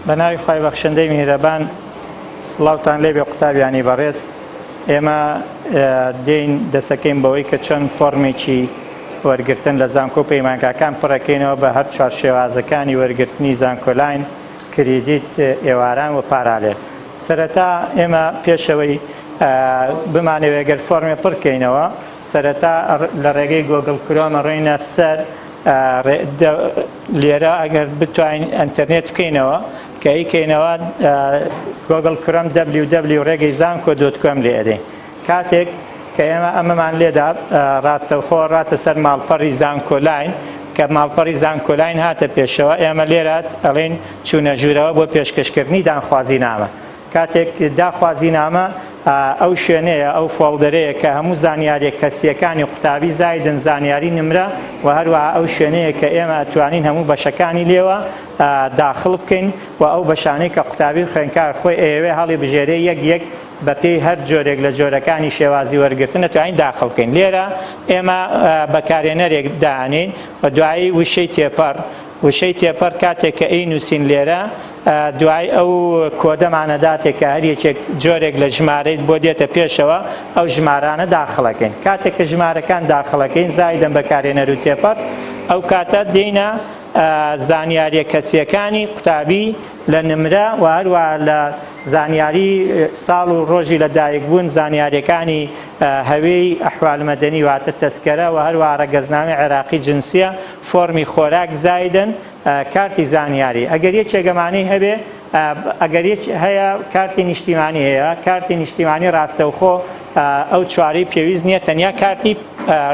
بەناوی خی بەخشندەی میهرەبان سڵاوتان لێبێ قوتابیانی بەڕێز. ئێمە دێین دەسەکەین بەوەی کە چەند فۆرمێکی وەرگرتن لە زانکۆ پەیمانگاکان پڕەکەینەوە بە هەر چوار شێوازەکانی وەرگرتنی زانکۆلاین، کریدیت، ئێواران و پارالێل. سەرەتا ئێمە پێشەوەی بمانەوێت گەر فۆرمێ پڕکەینەوە، سەرەتا لە ڕێگەی گۆگڵ کرۆمە ڕۆینە سەر لێرە ئەگەر بتوانین ئەنتەرنێت بکەینەوە کە ئیکەینەوە گۆگڵ کرۆم www ڕێگەی زانکۆ.com لێ ئەدەین. کاتێک کە ئێمە ئەمەمان لێدا ڕاستەوخۆ ڕاتە سەر ماڵپەڕی زانکۆلاین کە ماڵپەڕی زانکۆلاین هاتە پێشەوە، ئێمە لێرات ئەڵێن چوونە ژوورەوە بۆ پێشکەشکردنی داخوازینامە. کاتێک داخوازینامە ئەو شوێنەیە، ئەو فۆڵدەرەیە کە هەموو زانیاریە کەسیەکانی قوتابی زایدن زانیاری نمرە و هەروەها ئەو شوێنەیە کە ئێمە ئەتوانین هەموو بەشەکانی لێوە داخڵ بکەین و ئەو بەشانەی کە قوتابی خوێندکار خۆی ئێوێ هەڵی بژێرێ یەک یەک بە پێی هەر جۆرێک لە جۆرەکانی شێوازی وەرگرتن ئەتوانین داخڵ بکەین. لێرە ئێمە بەکارهێنەرێک دانین و دوایی وشەی تێپەڕ. وشەی تێپەڕ کاتێک کە ئەینووسین لێرە دوای ئەو کۆدەمانەداتێک کە هەر یەکێک جۆرێک لە ژمارەیت بۆ دێتە پێشەوە، ئەو ژمارانە داخڵەکەین. کاتێک کە ژمارەکان داخڵەکەین زایدەن بەکارهێنەر و تێپەڕ، ئەو کاتە دێینە زانیاریە کەسیەکانی قوتابی لە نمرە و هەروەها لە زانیاری ساڵ و ڕۆژی لەدایکبوون، زانیاریەکانی هەوێی ئەحوال مەدەنی واتە تەسکەرە و هەروەها ڕەگەزنامەی عێراقی جنسیە، فۆرمی خۆراک زایدن، کارتی زانیاری. ئەگەر یەکێگەمانی هەبێ، ئەگەر هەیە کارتی نیشتیمانی هەیە، کارتی نیشتیمانی ڕاستەوخۆ ئەو چوارەی پێویست نییە، تەنیا کارتی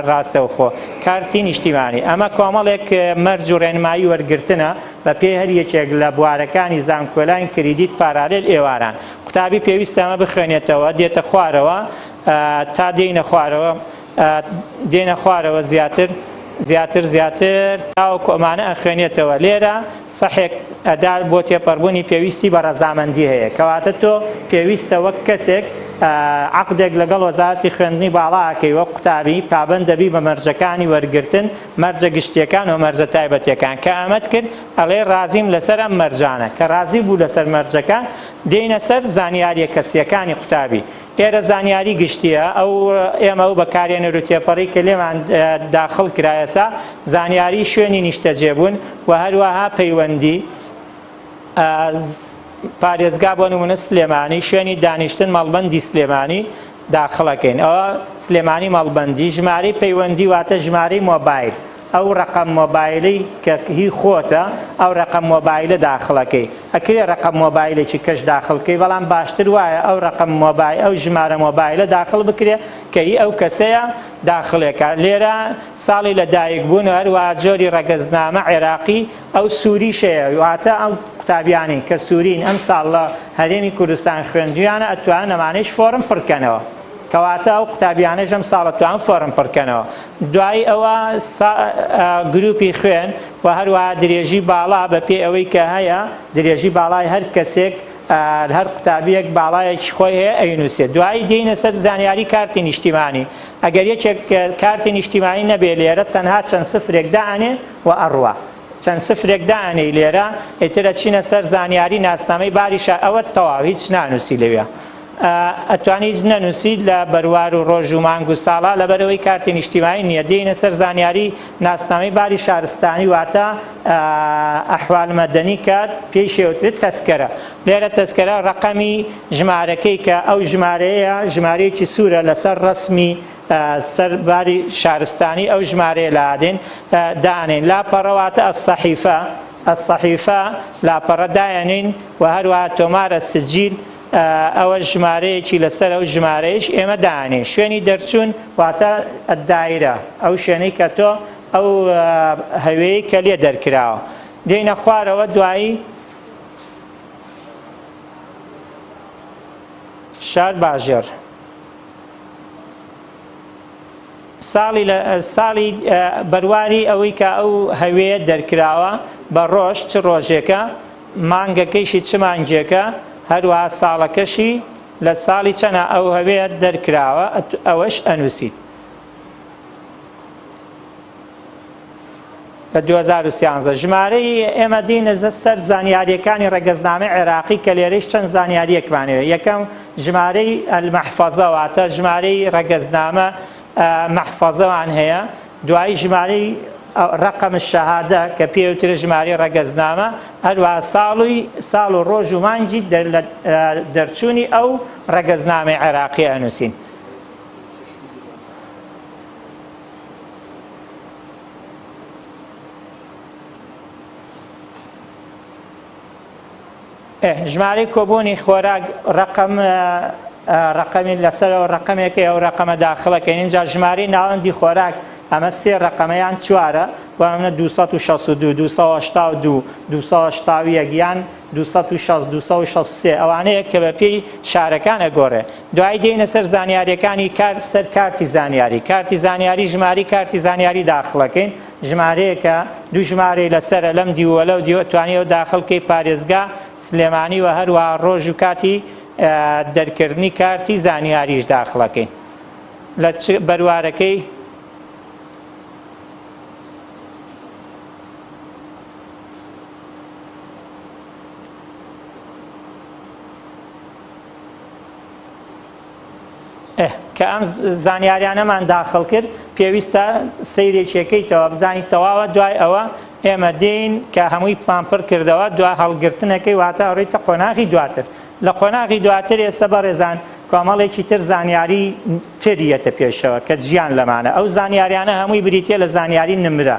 ڕاستەوخۆ، کارتی نیشتیمانی. ئەمە کۆمەڵێک مەرج و ڕێنمایی وەرگرتنە بە پێی هەر یەکێک لە بوارەکانی زانکۆلاین، کریدیت، پارالێل، ئێواران. قوتابی پێویستە ئەمە بخوێنێتەوە، دێتە خوارەوە تا دێنە خوارەوە زیاتر تاوەکو ئەمانە ئەخوێنێتەوە. لێرە سەحێک ئەدار بۆ تێپەڕبوونی پێویستی بە ڕەزامەندی هەیە، کەواتە تۆ پێویستە وەک کەسێک عەقدێک لەگەڵ وەزارەتی خوێندنی باڵاکەی وەک قوتابی پابەند دەبی بە مەرجەکانی وەرگرتن، مەرجە گشتیەکان و مەرجە تایبەتیەکان. کە ئەمەت کرد ئەڵێ ڕازیم لەسەر ئەم مەرجانە، کە ڕازی بوو لەسەر مەرجەکان دێینە سەر زانیاریە کەسیەکانی قوتابی. ئێرە زانیاری گشتیە، ئەو ئێمە و بەکارهێنەر و تێپەڕی کە لێمان داخڵ کرایەسا زانیاری شوێنی نیشتەجێبوون و هەروەها پەیوەندی پارێزگا بۆ نمونە سلێمانی، شوێنی دانیشتن مەڵبەندی سلێمانی داخڵەکەین. ئەوە سلێمانی مەڵبەندی، ژمارەی پەیوەندی واتە ژمارەی مۆبایل، ئەو ڕقم مۆبایلەی کە هی خۆتە ئەو ڕقم مۆبایلە داخڵەکەی. ئەکرێ ڕقم مۆبایلێکی کەش داخڵکەی، بەڵام باشتر وایە ئەو ڕقم مۆبایل، ئەو ژمارە مۆبایلە داخڵ بکرێ کە هی ئەو کەسەیە داخڵێکە. لێرە ساڵی لەدایکبوون و هەروەها جۆری ڕەگەزنامە عێراقی ئەو سووریشەیە، واتە ئەو قوتابیانی کە سوورین ئەم ساڵ لە هەرێمی کوردستان خوێندویانە ئەتوانن ئەمانەیش فۆرم پڕکەنەوە، کەواتە ئەو قوتابیانەش ئەم ساڵەتوان فۆرم پڕکەنەوە. دوای ئەوە گروپی خوێن و هەروەها درێژی باڵا بە پێی ئەوەی کە هەیە، درێژی باڵای هەر کەسێک هەر قوتابیەک باڵایەکی خۆی هەیە ئەینووسێت. دوایی دێینە سەر زانیاری کارتی نیشتیمانی. ئەگەر یەکێک کارتی نیشتیمانی نەبێ لێرە تەنها چەند سفرێک دائەنێ و ئەڕوا، چەند سفرێک دائەنێ لێرە، ئیترە چینە سەر زانیاری ناسنامەی باریشە. ئەوە تەواو هیچ نانووسی لەوێ، ئەتوانیت نەنووسیت لە بەروار و ڕۆژ و مانگ و ساڵا لەبەرەوەی کارتی نیشتیمانی نییە. دێینە سەر زانیاری ناسنامەی باری شارستانی واتە ئەحوال مەدەنی کات پێی شێوترێت تەسکەرە. لێرە تەسکەرە ڕقەمی ژمارەکەی کە ئەو ژمارەیە ژمارەیەکی سوورە لەسەر ڕسمی سەرباری شارستانی، ئەو ژمارەیە لادێن دانێن. لاپەڕەواتە ئەسەحیفە لاپەڕە دایەنین و هەروەها تۆمارە سجیل، ئەوە ژمارەیەکی لەسەر ئەو ژمارەیەش ئێمە دانێ. شوێنی دەرچوون واتە دایرە، ئەو شوێنەی کە تۆ ئەو هەوێی کە لێ دەرکراوە. دێینە خوارەوە، دوایی شار باژێر. ساڵی بەرواری ئەوەی کە ئەو هەوێیە دەرکراوە بە ڕۆژ چ ڕۆژێکە، مانگەکەیشی چ مانگێکە، هەروەها ساڵەکەشی لە ساڵی چەنە ئەو هەوێ دەرکراوە، ئەوەش ئەنووسیت. لە 2013 ژمارەی ئێمە دێنە سەر زانیاریەکانی ڕێگەزنامەی عێراقی کە لێرەش چەند زانیاریەکمانەوە. یەکەم ژمارەی المەحفەزە واتە ژمارەی ڕێگەزنامە مەحفەزەوان هەیە، دوایی ژمارەی ڕقم شەهادە کە پێوترە ژمارەی ڕێگەزنامە، هەروەها ساڵ و ڕۆژ و مانگی دەرچوونی ئەو ڕێگەزنامەی عێراقی ئەنووسین. ژمارەی کۆبوونی خۆراک ڕقەمی لەسەرەوە ڕقەمێکی ئەو ڕقەمە داخڵەکەین. اینجا ژمارەی ناوەندی خۆراک ئەمە سێ ڕقەمەیان چوارە، بۆ منە 262 282 281 یان 260 263 ئەوانەیە کە بە پێی شارەکان ئەگۆڕێ. دوای دێنە سەر زانیاریەکانی سەر کارتی زانیاری. کارتی زانیاری ژماری کارتی زانیاری داخڵەکەین، ژمارەیەکە دوو ژمارەی لەسەرە لەم دیوە لەو دیوە توانیەوە داخڵکەی پارێزگا سلێمانی و هەروەها ڕۆژ و کاتی دەرکردنی کارتی زانیاریش داخڵەکەین. لە بەروارەکەی کە ئەم زانیاریانەمان داخڵ کرد پێویستە سەیرێکیەکەیتەوە بزانیت تەواوە. دوای ئەوە ئێمە دێین کە هەمووی پامپڕ کردەوە، دوای هەڵگرتنەکەی واتە ئەڕێتە قۆناغی دواتر. لە قۆناغی دواتر ئێستا بەڕێزان کۆمەڵێکی تر زانیاری تریەتە پێشەوە کە ژیان لەمانە. ئەو زانیاریانە هەمووی بریتێ لە زانیاری نمرە.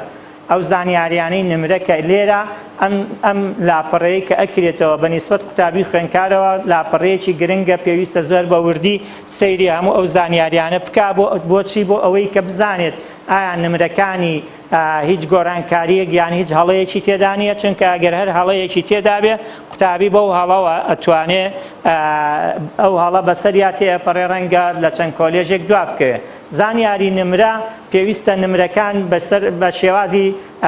ئەو زانیاریانەی نمرە کە لێرە ئەم لاپەڕەیە کە ئەکرێتەوە بە نیسبەت قوتابی خوێندکارەوە لاپەڕەیەکی گرنگە، پێویستە زۆر بە وردی سەیری هەموو ئەو زانیاریانە بکا بۆچی بۆ ئەوەی کە بزانێت ئایا نمرەکانی هیچ گۆڕانکاریەک یان هیچ هەڵەیەکی تێدا نیە، چونکە ئەگەر هەر هەڵەیەکی تێدا بێ قوتابی بەو هەڵەوە ئەتوانێت ئەو هەڵە بەسەریا تێپەڕێ ڕەنگە لە چەند کۆلێژێک دوا بکەوێت. زانیاری نمرە پێویستە نمرەکان بە شێوازی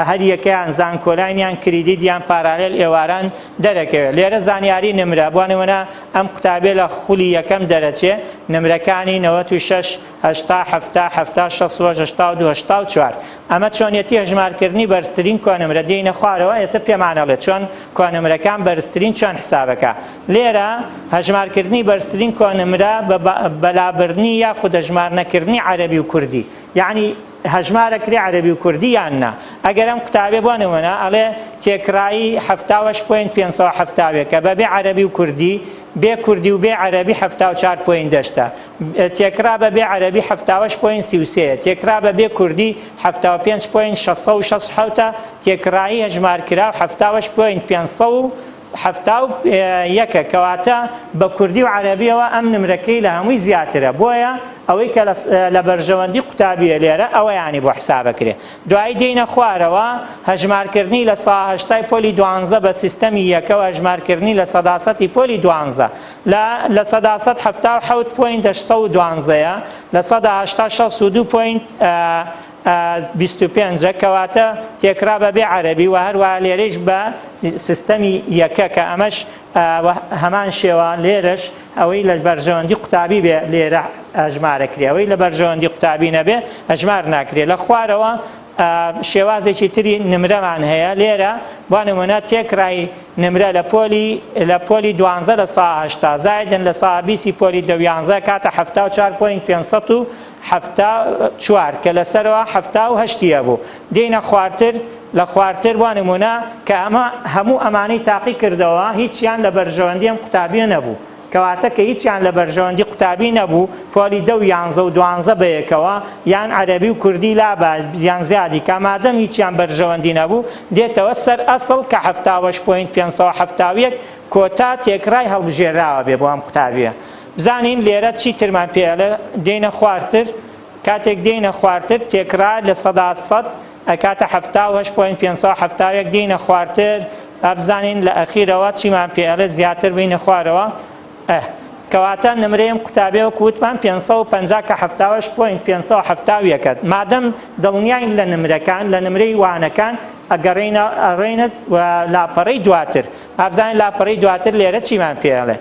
هەریەکەیان زانکۆلاینیان کریدیدیان پارالێل ئێواران دەرەکەوێت. لێرە زانیاری نمرە بۆ نمونە ئەم قوتابێ لە خولی یەکەم دەرەچێ، نمرەکانی 96 80 70 70 62 82 84. ئەمە چۆنیەتی هەژمارکردنی بەرزترین کۆنمرە دێینە خوارەوە. ئێستا پێمانەڵێت چۆن کۆنمرەکان بەرزترین چۆن حسابەکە. لێرە هەژمارکردنی بەرزترین کۆنمرە بەلابردنی یاخود هەژمارنەکردنی عەرەبی و کوردی، یعنی هەژمارەکری عەرەبی و کوردی یان نا. ئەگەر ئەم قوتابێ بۆ نمونە ئەڵێ تێکرایی 78.570 کە بەبێ عەرەبی و کوردی، بێ کوردی و بێ عەرەبی 74.8، تێکرا بەبێ عەرەبی 78.33، تێکرا بەبێ کوردی 75.667، تێکرایی هەژمارکرا 78.571 کەواتە بە کوردی و عەرەبیەوە ئەم نمرەکەی لە هەمووی زیاترە. بۆیە ئەوەی کە لە بەرژەوەندی قوتابیە لێرە ئەوەیانی بۆ حسابەکرێ. دوای دێینە خوارەوە هەژمارکردنی لە ساهەشتای پۆلی 12 بە سیستەمی یەکەوە، هەژمارکردنی لە سەداسەتی پۆلی 12 لە سەداسەت 77.812 لە سەدا 62.25 کەواتە تێکرا بەبێ عەرەبی و هەروە لێرەش بە سیستەمی یەکە کە ئەمەش هەمان شێوە لێرەش ئەوەی لە بەرژەوەندی قوتابی بێ لێرە هەژمارەکرێ، ئەوەی لە بەرژەوەندی قوتابی نەبێ هەژمار ناکرێ. لە خوارەوە شێوازێکی تری نمرەمان هەیە. لێرە بۆ نمونە تێکرای نمرە لە پۆلی 12 لە ساهەشتا زایدن لە ساهەبیسی پۆلی 11 کاتە 74.574 کە لەسەرەوە 78 بوو. دێینە خوارتر، لە خوارتر بۆ نمونە کە هەموو ئەمانەی تاقی کردەوە هیچیان لە بەرژەوەندی ئەم قوتابیە نەبوو، کەواتە کە هیچیان لە بەرژەوەندی قوتابی نەبوو، پۆلی 10 و 11 و 12 بەیەکەوە یان عەرەبی و کوردی لابە یان زیادی، کامادەم هیچیان بەرژەوەندی نەبوو دێتەوە سەر ئەسڵ کە 78.571 کۆتا تێکرای هەڵبژێراوە بێ بۆ ئەم قوتابیە. بزانین لێرە چی ترمان پێڵێ. دێینە خوارتر، کاتێک دێینە خوارتر تێکرا لە سەدا سەد ئەکاتە 78.571 دێینە خوارتر. بزانین لە ئەخیرەوە چیمان پێڵێت زیاتر بینە خوارەوە. کەواتە نمرەیەم قوتابیەوە کووتمان 550 کە 78.571. مادەم دڵنیاین لە نمرەکان، لە نمرەی وانەکان ئەگەڕێنێت لاپەڕەی دواتر. ئابزانین لاپەڕەی دواتر لێرە چیمان پێڵێ.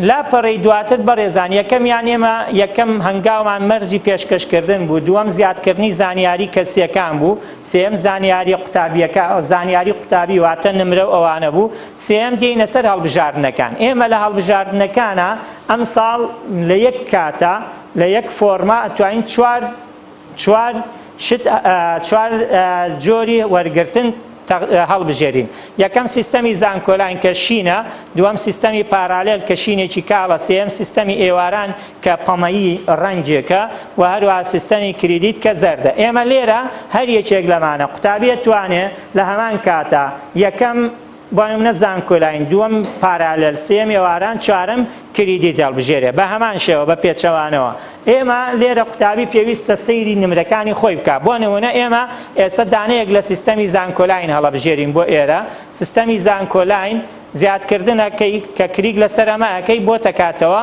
لاپەڕی دواتر بەڕێزان یەکەمیان ئێمە یەکەم هەنگاومان مەرجی پێشکەشکردن بوو، دووەم زیادکردنی زانیاری کەسیەکان بوو، سێم زانیاری قوتابیەکە زانیاری قوتابی واتە نمرە و ئەوانە بوو، سێم دێینە سەر هەڵبژاردنەکان. ئێمە لە هەڵبژاردنەکانە ئەم ساڵ لە یەک کاتە لە یەک فۆرما ئەتوانین چوار جۆری وەرگرتن هەڵبژێرین. یەکەم سیستەمی زانکۆلاین کە شینە، دووەم سیستەمی پارالێل کە شینێکی کاڵە، سێم سیستەمی ئێواران کە پەمەیی ڕەنگێکە و هەروەها سیستەمی کریدیت کە زەردە. ئێمە لێرە هەر یەکێک لەمانە قوتابیە توانێت لە هەمان کاتە یەکەم بۆ نمونە زانکۆلاین، دووەم پارالێل، سێم ئێواران، چوارەم کریدیت هەڵبژێرێ بە هەمان شێوە بە پێچەوانەوە. ئێمە لێرە قوتابی پێویستە سەیری نمرەکانی خۆی بکات. بۆ نمونە ئێمە ئێستا دانەیەک لە سیستەمی زانکۆلاین هەڵبژێرین بۆ ئێرە. سیستەمی زانکۆلاین زیادکردنەکەی کە کلیک لە سەرەمایەکەی بۆ تەکاتەوە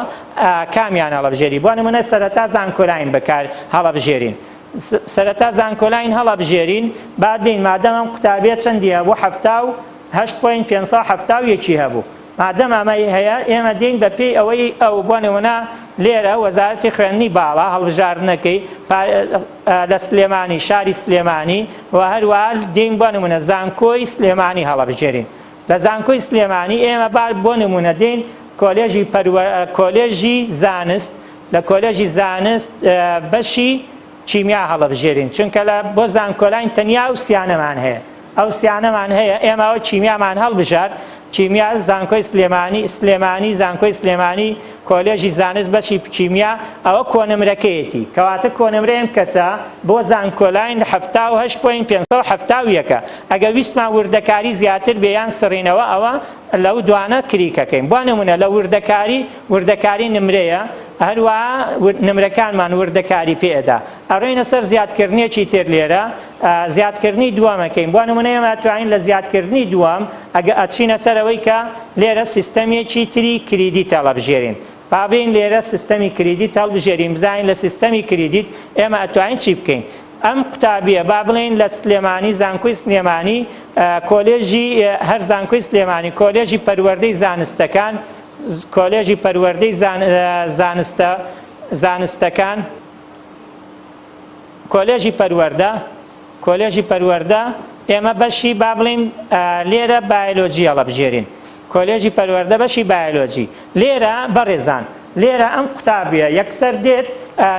کامیان هەڵبژێری. بۆ نمونە سەرەتا زانکۆلاین بەکار هەڵبژێرین. سەرەتا زانکۆلاین هەڵبژێرین، بعد بین مادەم ئەم قوتابیە چەندی هەبوو؟ 8.571 هەبوو. مادەم ئەمەی هەیە ئێمە دێین بە پێی ئەوەی ئەو بۆ نمونە لێرە وەزارەتی خوێندنی باڵا هەڵبژاردنەکەی لە سلێمانی، شاری سلێمانی و هەروەها دێین بۆ نمونە زانکۆی سلێمانی هەڵبژێرین. لە زانکۆی سلێمانی ئێمە بۆ نمونە دێین کۆلێژی زانست، لە کۆلێژی زانست بەشی چیمیا هەڵبژێرین، چونکە بۆ زانکۆلاین تەنیا ئەو سیانەمان هەیە. ئەو سیانەمان هەیە، ئێمە ئەوە چیمیامان هەڵبژار، چیمیا زانکۆی سلێمانی زانکۆی سلێمانی کۆلێژی زانست بەشی چیمیا، ئەوە کۆنمرەکەیەتی کەواتە کۆنمرەیەم کەسە بۆ زانکۆلاین 78.571. ئەگەر ویستمان وردەکاری زیاتر بێیان سڕینەوە ئەوە لەو دوانە کلیکەکەین. بۆ نمونە لە وردەکاری نمرەیە، هەروەها نمرەکانمان وردەکاری پێدا. ئەڕۆینە سەر زیادکردنیەکی تر لێرە زیادکردنی دووەمەکەین. بۆ نمونە ئێمە توانین لە زیادکردنی دووەم ئەگە ئەچینە سەرەوەی کە لێرە سیستەمێکی تری کریدیت هەڵبژێرین. بابین لێرە سیستەمی کریدیت هەڵبژێرین، بزانین لە سیستەمی کریدیت ئێمە ئەتوانین چی بکەین؟ ئەم قوتابیە با بڵێن لە سلێمانی زانکۆی سلێمانی کۆلێژی هەر زانکۆی سلێمانی کۆلێژی پەروەردەی زانستەکان، کۆلێژی پەروەردەی زانستەکان، کۆلێژی پەروەردە ئێمە بەشی با بڵێن لێرە بایۆلۆجی هەڵبژێرین. کۆلێژی پەروەردە بەشی بایۆلۆجی. لێرە بەڕێزان لێرە ئەم قوتابیە یەکسەر دێت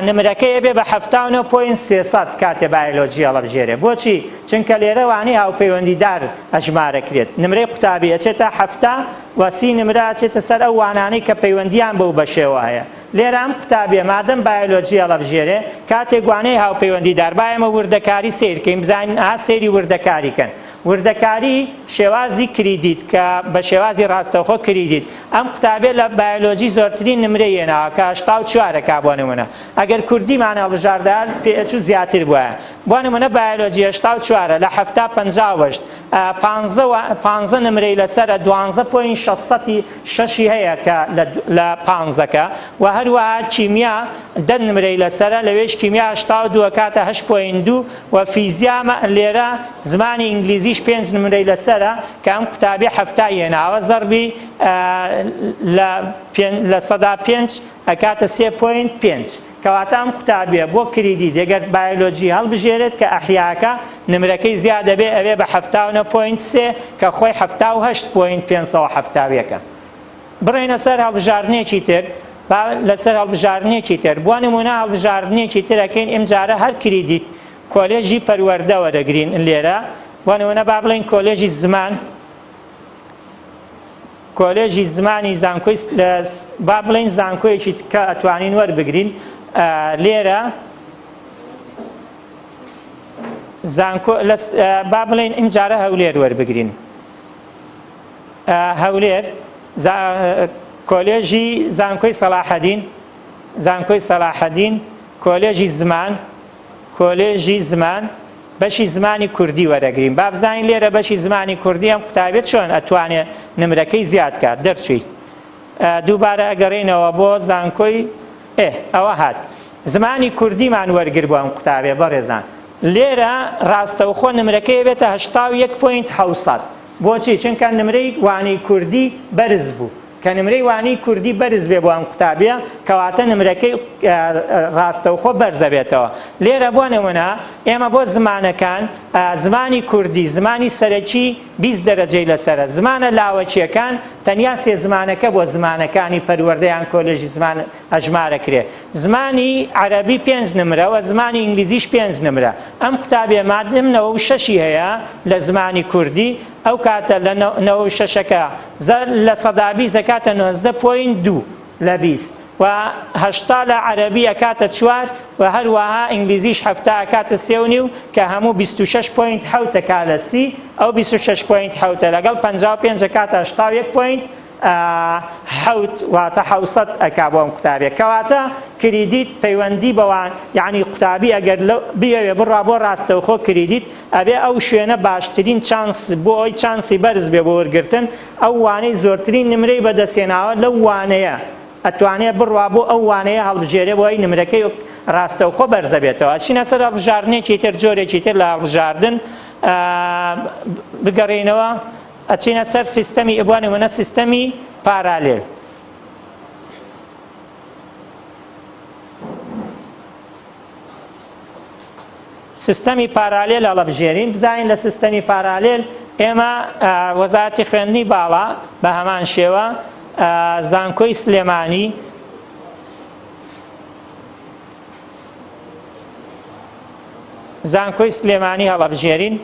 نمرەکەی بێ بە 79.300 کاتێ بایۆلۆجی هەڵبژێرێ. بۆچی؟ چونکە لێرە وانەی هاوپەیوەندیدار ئەژمارەکرێت. نمرەی قوتابی ئەچێتە 7 و 30 نمرە ئەچێتە سەر ئەو وانانەی کە پەیوەندیان بەو بەشێوە هەیە. لێرە ئەم قوتابیە مادەم بایۆلۆجی هەڵبژێرێ کاتێک وانەی هاوپەیوەندیدار با ئێمە وردەکاری سیرکەین، بزانین سێری وردەکاریکەن. وردەکاری شێوازی کریدیت کە بە شێوازی ڕاستەوخۆ کریدیت. ئەم قوتابێ لە بایۆلۆجی زۆرترین نمرەی هێناوە کە 84 بۆ نمونە. ئەگەر کوردیمان هەڵبژاردار پێچوو زیاتر بووە. بۆ نمونە بایۆلۆجی 84 لە 758 15 نمرەی لەسەرە 12.6 هەیە کە لە 15کە و هەروەها کیمیا 10 نمرەی لەسەرە، لەوێش کیمیا 82 کاتە 8.2 و فیزیا لێرە زمانی ئینگلیزیش 5 نمرەی لەسەرە کە ئەم قوتابی 7 هێناوە زەربی لە 5 ئەکاتە 3.5. کەواتە ئەم قوتابیە بۆ کریدیت دەگەر بایۆلۆجی هەڵبژێرێت کە ئەحیاکە نمرەکەی زیادە بێ ئەوێ بە 79.3 کە خۆی 78.570. بڕێنە سەر هەڵبژاردنێکی تر. لەسەر هەڵبژاردنێکی تر بۆ نمونە هەڵبژاردنێکی ترەکەین ئێمجارە هەر کریدیت کۆلێژی پەروەردە وەرەگرین لێرە. بۆ نمونە با بڵێن کۆلێژی زمانی زانکۆی با بڵێن زانکۆیەکی کە ئەتوانین وەربگرین لێرە با بڵێن ئەمجارە هەولێر وەربگرین. هەولێر کۆلێژی زانکۆی سەلاحەدین کۆلێژی زمان بەشی زمانی کوردی وەرەگرین. با بزانین لێرە بەشی زمانی کوردی ئەم قوتابێت چۆن ئەتوانێت نمرەکەی زیاد کات دەرچوویت. دووبارە ئەگەڕێنەوە بۆ زانکۆی ئەوە هات. زمانی کوردیمان وەرگر بۆ ئەم قوتابێ بەڕێزان. لێرە ڕاستەوخۆ نمرەکەی بێتە 81.700. بۆچی؟ چونکە نمرەی وانەی کوردی بەرز بوو. کە نمرەی وانەی کوردی بەرز بێ بۆ ئەم قوتابیە کەواتە نمرەکەی ڕاستەوخۆ بەرزە بێتەوە. لێرە بۆ نمونە ئێمە بۆ زمانەکان زمانی کوردی زمانی سەرەکی 20 دەرەجەی لەسەرە، زمانە لاوەچیەکان تەنیا سێ زمانەکە بۆ زمانەکانی پەروەردەیان کۆلێژی زمان ئەژمارەکرێ، زمانی عەرەبی 5 نمرە و زمانی ئینگلیزیش 5 نمرە. ئەم قوتابیە مادەم 96 هەیە لە زمانی کوردی، ئەو کاتە لە 96ەکە لە سەدابی زەکاتە 19.2 لە 20 و 80 لە عەرەبی ئەکاتە 4 و هەروەها ئینگلیزیش 70 ئەکاتە 3.5 کە هەموو 26.7 ئەکا لە 30 ئەو 26.7 لەگەڵ 55 ئەکاتە 81.7 واتە 700 ئەکا بۆ ئەم قوتابیە. کەواتە کریدیت پەیوەندی بەوان یعنی قوتابی ئەگەر بێوێ بڕوا بۆ ڕاستەوخۆ کریدیت ئەبێ ئەو شوێنە باشترین چانس بۆ ئەوی چانسی بەرز بێ بۆ وەرگرتن، ئەو وانەی زۆرترین نمرەی بەدەستێناوە لەو وانەیە ئەتوانێت بڕوا بۆ ئەو وانەیە هەڵبژێرێ بۆ ئەی نمرەکەی ڕاستەوخۆ بەرزە بێتەوە. ئەچینە سەر هەڵبژاردنێکی تر جۆرێکی تر لە هەڵبژاردن بگەڕێنەوە ئەچینە سەر سیستەمی بۆ نمونە سیستەمی پارالێل. سیستەمی پارالێل هەڵبژێرین. بزانین لە سیستەمی پارالێل ئێمە وەزارەتی خوێندنی باڵا بە هەمان شێوە زانکۆی سلێمانی هەڵبژێرین.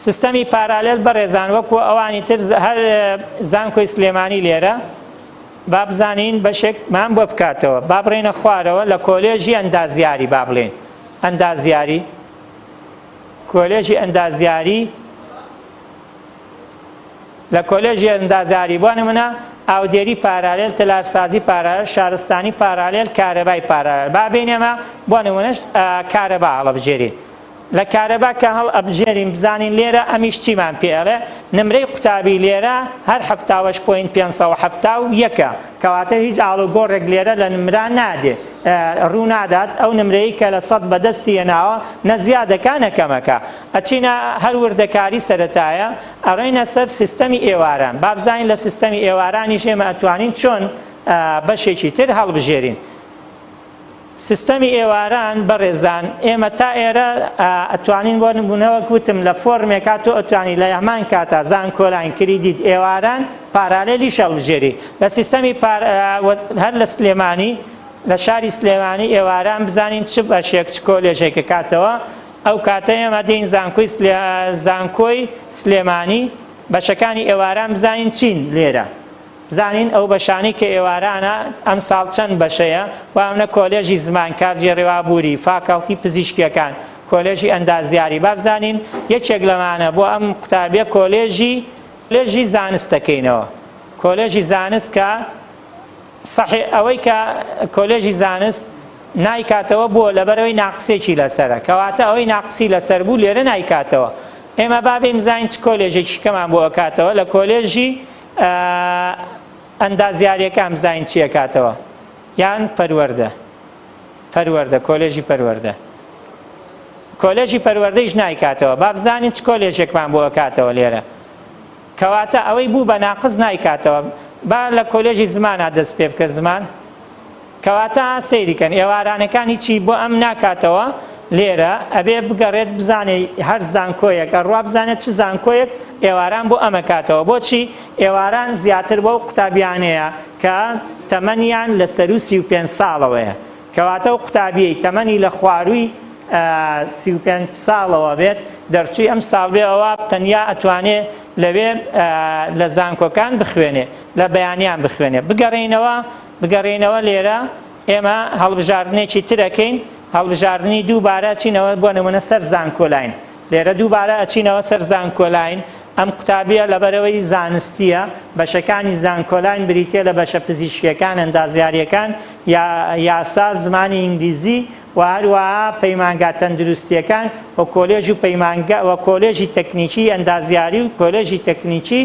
سیستەمی پارالێل بەڕێزان وەکو ئەوانی تر هەر زانکۆی سلێمانی لێرە با بزانین بەشێکمان بۆ بکاتەوە، با بڕێنە خوارەوە لە کۆلێژی ئەندازیاری، با بڵێن ئەندازیاری، کۆلێژی ئەندازیاری، لە کۆلێژی ئەندازیاری بۆ نمونە ئاودێری پارالێل، تەلارسازی پارالێل، شارستانی پارالێل، کارەبای پارالێل. با بینێمە بۆ نمونەش کارەبا هەڵبژێرین. لە کارەبا کە هەڵ ئەبژێرین بزانین لێرە ئەمیش چیمان پێڵێ نمرەی قوتابی لێرە هەر 78.571 کەواتە هیچ ئاڵوگۆڕێک لێرە لە نمران نادێ ڕوو نادات. ئەو نمرەی کە لە 100 بەدەستی هێناوە نەزیادەکە نەکەمەکە. ئەچینە هەر وردەکاری سەرەتایە ئەڕێنە سەر سیستەمی ئێواران. با بزانین لە سیستەمی ئێوارانیش ئێمە ئەتوانین چۆن بەشێکی تر هەڵبژێرین. سیستەمی ئێواران بەڕێزان ئێمە تا ئێرە ئەتوانین بۆ نمونەوە گوتم لە فۆرمێکا تۆ ئەتوانی لە هەمان کاتا زانکۆلاین کریدیت ئێواران پارالێلیش هەڵبژێری. لە سیستەمی هەر لە سلێمانی لە شاری سلێمانی ئێواران بزانین چ بەشێک چ کۆلێژێکە کاتەوە ئەو کاتە ئێمە دێین زانکۆی سلێمانی بەشەکانی ئێواران بزانین چین لێرە، بزانین ئەو بەشانی کە ئێوارانە ئەم ساڵ چەند بەشەیە و ئەمنە کۆلێژی زمانکارجی ڕێوابووری، فاکەڵتی پزیشکیەکان، کۆلێژی ئەندازیاری. با بزانین یەکێک لەمانە بۆ ئەم قوتابیە کۆلێژی زانستەکەینەوە. کۆلێژی زانست کە ئەوەی کە کۆلێژی زانست نایکاتەوە بۆ لەبەرەوەی ناقسێکی لەسەرە، کەواتە ئەوەی ناقسی لەسەر بوو لێرە نایکاتەوە. ئێمە بابێ بزانین چ کۆلێژێکی کەمان بۆ ئەکاتەوە لە کۆلێژی ئەندازیاریەکان بزانین چیە کاتەوە، یان پەروەردە کۆلێژی پەروەردە، کۆلێژی پەروەردەیش نایکاتەوە. با بزانین چ کۆلێژێکمان بۆ ئەکاتەوە لێرە، کەواتە ئەوەی بوو بە ناقز نایکاتەوە. با لە کۆلێژی زمانە دەست پێ بکە زمان، کەواتە سەیریکەن ئێوارانەکان هیچی بۆ ئەم ناکاتەوە. لێرە ئەبێ بگەڕێت بزانێ هەر زانکۆیەک ئەڕوا بزانێت چ زانکۆیەک ئێواران بۆ ئەمە کاتەوە. بۆچی ئێواران زیاتر بۆ قوتابیانەیە کە تەمەنیان لە سەر و 35 ساڵەوەیە، کەواتە و قوتابیەی تەمەنی لە خواروی 35 ساڵەوە بێت دەرچووی ئەم ساڵ بێ ئەوە تەنیا ئەتوانێ لەوێ لە زانکۆکان بخوێنێ، لە بەیانیان بخوێنێ. بگەڕێنەوە لێرە ئێمە هەڵبژاردنێکی ترەکەین، هەڵبژاردننی دووبارە چینەوە بۆ نمونە سەر زانکۆلاین. لێرە دووبارە ئەچینەوە سەر زانکۆلاین. ئەم قوتابیە لەبەرەوەی زانستیە، بەشەکانی زانکۆلاین بریتێ لە بەشە پزیشکیەکان، ئەندازیاریەکان، یاسا، زمانی ئینگلیزی و هەروەها پەیمانگا تەندروستیەکان و کۆلێژ و پەیمانگا و کۆلێژی تەکنیکی ئەندازیاری و کۆلێژی تەکنیکی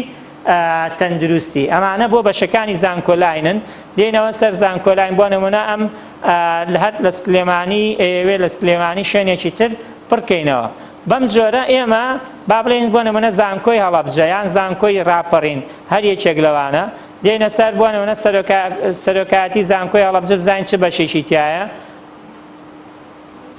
تەندروستی. ئەمانە بۆ بەشەکانی زانکۆلاینن. دێنەوە سەر زانکۆلاین بۆ نمونە ئەم هەر لە سلێمانی ئێوێ لە سلێمانی شوێنێکی تر پڕکەینەوە. بەم جۆرە ئێمە با بڵێن بۆ نمونە زانکۆی هەڵەبجە یان زانکۆی ڕاپەڕین هەر یەکێک لەوانە دێنە سەر بۆ نمونە سەرۆکایەتی زانکۆی هەڵەبجە بزانین چ بەشێکی تایە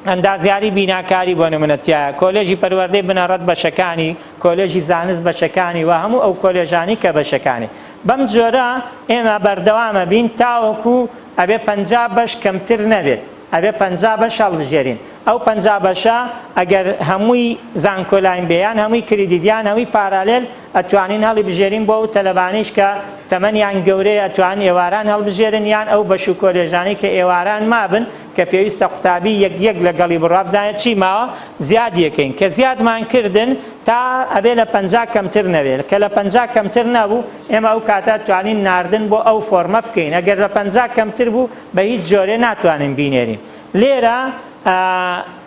ئەندازیاری بیناکاری بۆ نمونەتیایە کۆلێژی پەروەردەی بنەڕەت بەشەکانی کۆلێژی زانست بەشەکانی و هەموو ئەو کۆلێژانی کە بەشەکانی بەم جۆرە ئێمە بەردەوامە بین تاوەکو ئەبێ 50 بەش کەمتر نەبێت ئەبێ 50 بەش هەڵبژێرین ئەو 50 بەشە ئەگەر هەمووی زانکۆلاین بێیان هەمووی کریدیدیان هەمووی پارالێل ئەتوانین هەڵی بژێرین بۆ ئەو تەلەبانیش کە تەمەنیان گەورەیە ئەتوانین ئێواران هەڵبژێرن یان ئەو بەش و کۆلێژانی کە ئێواران مابن کە پێویستە قوتابی یەک لەگەڵی بڕوا بزانێت چی ماوە زیاد یەکەین کە زیادمان کردن تا ئەبێ لە 50 کەمتر نەبێت کە لە 50 کەمتر نەبوو ئێمە ئەو کاتە توانین ناردن بۆ ئەو فۆرمە بکەین ئەگەر لە 50 کەمتر بوو بە هیچ جۆرێ ناتوانین بینێرین لێرە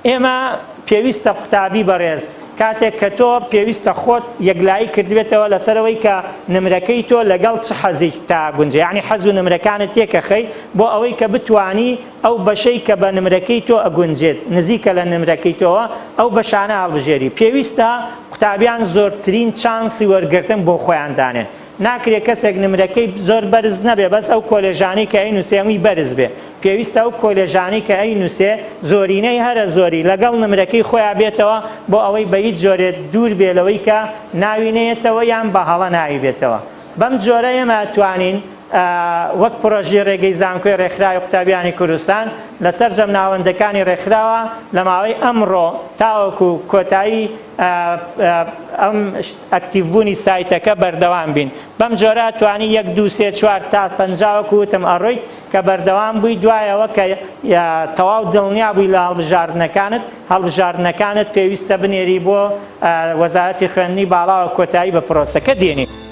ئێمە پێویستە قوتابی بەڕێز کاتێک کە تۆ پێویستە خۆت یەکلایی کردبێتەوە لەسەرەوەی کە نمرەکەی تۆ لەگەڵ چ حەزی تا گونجێ یعنی حەز و نمرەکانت تێکەخەی بۆ ئەوەی کە بتوانی ئەو بەشەی کە بە نمرەکەی تۆ ئەگونجێت نزیکە لە نمرەکەی تۆوە ئەو بەشانە هەڵبژێری پێویستە قوتابیان زۆرترین چانسی وەرگرتن بۆ خۆیان دانێن ناکرێت کەسێک نمرەکەی زۆر بەرز نەبێ بەس ئەو کۆلێژانی کە ئەینووسێ هەمووی بەرز بێ پێویستە ئەو کۆلێژانی کە ئەینووسێ زۆرینەی هەرە زۆری لەگەڵ نمرەکەی خۆیان بێتەوە بۆ ئەوەی بە هیچ جۆرێت دوور بێ لەوەی کە ناوینێتەوە یان بە هەڵە ناوی بێتەوە بەم جۆرە ئێمە توانین وەک پرۆژی ڕێگەی زانکۆی ڕێکخراوی قوتابیانی کوردستان لەسەر جەمناوەندەکانی ڕێکخراوە لە ماوەی ئەمڕۆ تاوەکو کۆتایی ئەم ئەکتیڤبوونی سایتەکە بەردەوام بین بەم جۆرە توانی 1 2 3 4 تا 50 وەکو وتم ئەڕۆیت کە بەردەوام بووی دوایەوە کە تەواو دڵنیا بووی لە هەڵبژاردنەکانت پێویستە بنێری بۆ وەزارەتی خوێندنی باڵا و کۆتایی بە پرۆسەکە دێنی